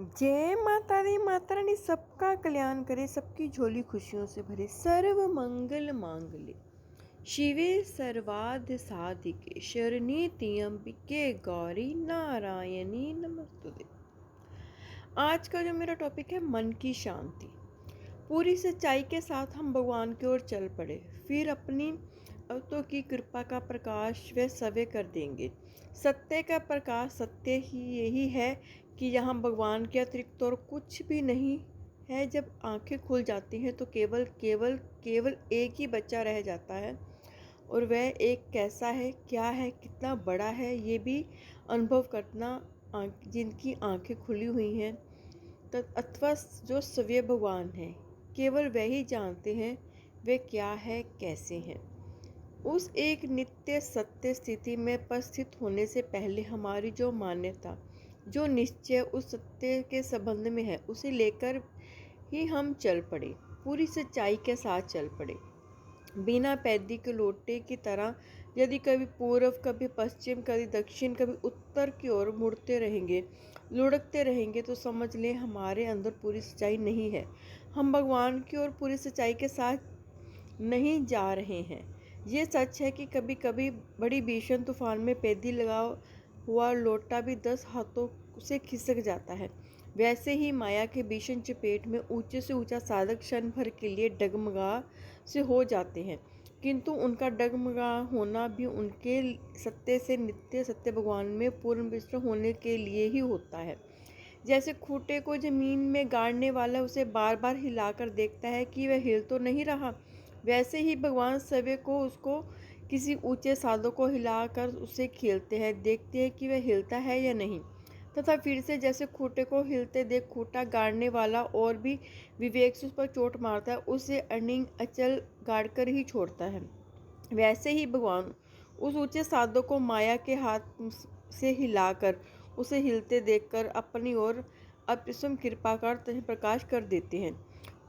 जय माता दी, माता रानी सबका कल्याण करे, सबकी झोली खुशियों से भरे। सर्व मंगल मांगल्ये शिवे सर्वार्थ साधिके शरण्ये त्र्यंबके गौरी नारायणी नमोस्तुते। आज का जो मेरा टॉपिक है, मन की शांति। पूरी सच्चाई के साथ हम भगवान की ओर चल पड़े, फिर अपनी अवतों की कृपा का प्रकाश वे सवे कर देंगे। सत्य का प्रकाश सत्य ही यही है कि यहाँ भगवान के अतिरिक्त और कुछ भी नहीं है। जब आंखें खुल जाती हैं तो केवल केवल केवल एक ही बच्चा रह जाता है, और वह एक कैसा है, क्या है, कितना बड़ा है, ये भी अनुभव करना जिनकी आंखें खुली हुई हैं अथवा जो सव्य भगवान हैं, केवल वही जानते हैं वे क्या है, कैसे हैं। उस एक नित्य सत्य स्थिति में उपस्थित होने से पहले हमारी जो मान्यता, जो निश्चय उस सत्य के संबंध में है, उसे लेकर ही हम चल पड़े, पूरी सच्चाई के साथ चल पड़े। बिना पैदी के लोटे की तरह यदि कभी पूर्व, कभी पश्चिम, कभी दक्षिण, कभी उत्तर की ओर मुड़ते रहेंगे, लुढ़कते रहेंगे, तो समझ लें हमारे अंदर पूरी सच्चाई नहीं है। हम भगवान की ओर पूरी सच्चाई के साथ नहीं जा रहे हैं। ये सच है कि कभी कभी बड़ी भीषण तूफान में पैदी लगा हुआ लोटा भी 10 हाथों से खिसक जाता है। वैसे ही माया के भीषण चपेट में ऊंचे से ऊंचा साधक क्षण भर के लिए डगमगा से हो जाते हैं, किंतु उनका डगमगा होना भी उनके सत्य से नित्य सत्य भगवान में पूर्ण विश्वास होने के लिए ही होता है। जैसे खूंटे को जमीन में गाड़ने वाला उसे बार बार हिलाकर देखता है कि वह हिल तो नहीं रहा, वैसे ही भगवान सभी को उसको किसी ऊंचे साधक को हिलाकर उसे खेलते हैं, देखते हैं कि वह हिलता है या नहीं, तथा फिर से जैसे खूंटे को हिलते देख खूंटा गाड़ने वाला और भी विवेक से उस पर चोट मारता है, उसे अनिंग अचल गाड़कर ही छोड़ता है। वैसे ही भगवान उस ऊंचे साधक को माया के हाथ से हिलाकर उसे हिलते देखकर अपनी ओर अप्रसम कृपा का प्रकाश कर देते हैं,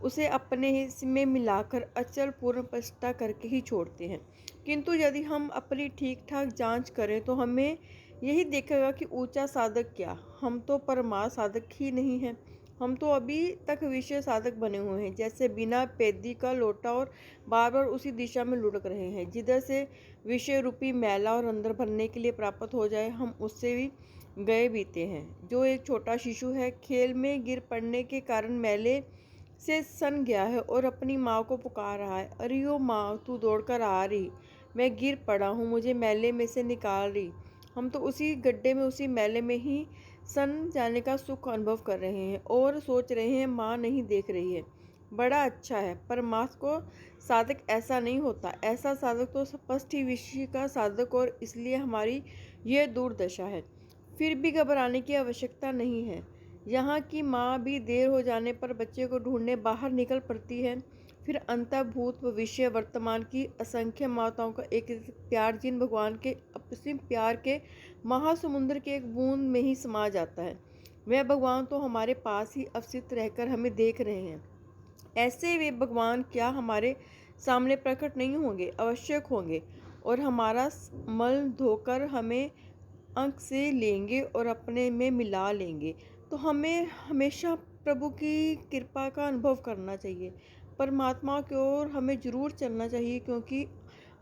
उसे अपने हिस्से में मिलाकर अचल पूर्ण प्रतिष्ठा करके ही छोड़ते हैं। किंतु यदि हम अपनी ठीक ठाक जांच करें तो हमें यही देखेगा कि ऊंचा साधक क्या, हम तो परमार्थ साधक ही नहीं हैं। हम तो अभी तक विषय साधक बने हुए हैं, जैसे बिना पैदी का लोटा, और बार बार उसी दिशा में लुढ़क रहे हैं जिधर से विषय रूपी मैला और अंदर भरने के लिए प्राप्त हो जाए, हम उससे भी गए बीते हैं। जो एक छोटा शिशु है, खेल में गिर पड़ने के कारण मैले से सन गया है और अपनी माँ को पुकार रहा है, अरे ओ माँ, तू दौड़कर आ रही, मैं गिर पड़ा हूँ, मुझे मैले में से निकाल रही। हम तो उसी गड्ढे में, उसी मैले में ही सन जाने का सुख अनुभव कर रहे हैं और सोच रहे हैं माँ नहीं देख रही है। बड़ा अच्छा है। परमात्मा को साधक ऐसा नहीं होता। ऐसा साधक तो स्पष्ट ही विषय का साधक, और इसलिए हमारी यह दुर्दशा है। फिर भी घबराने की आवश्यकता नहीं है। यहाँ की माँ भी देर हो जाने पर बच्चे को ढूंढने बाहर निकल पड़ती है। फिर अंतर्भूत भविष्य वर्तमान की असंख्य माताओं का एक प्यार जिन भगवान के असीम प्यार के महासमुद्र के एक बूंद में ही समा जाता है। वह भगवान तो हमारे पास ही अवस्थित रहकर हमें देख रहे हैं। ऐसे वे भगवान क्या हमारे सामने प्रकट नहीं होंगे? आवश्यक होंगे, और हमारा मल धोकर हमें अंक से लेंगे और अपने में मिला लेंगे। तो हमें हमेशा प्रभु की कृपा का अनुभव करना चाहिए, परमात्मा की ओर हमें जरूर चलना चाहिए, क्योंकि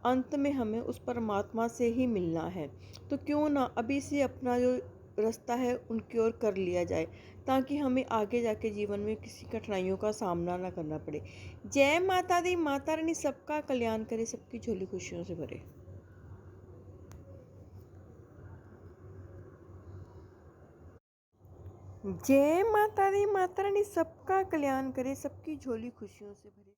अंत में हमें उस परमात्मा से ही मिलना है। तो क्यों ना अभी से अपना जो रास्ता है उनकी ओर कर लिया जाए, ताकि हमें आगे जाके जीवन में किसी कठिनाइयों का सामना ना करना पड़े। जय माता दी, माता रानी सबका कल्याण करे, सबकी झोली खुशियों से भरे। जय माता दी, माता रानी सबका कल्याण करे, सबकी झोली खुशियों से भरे।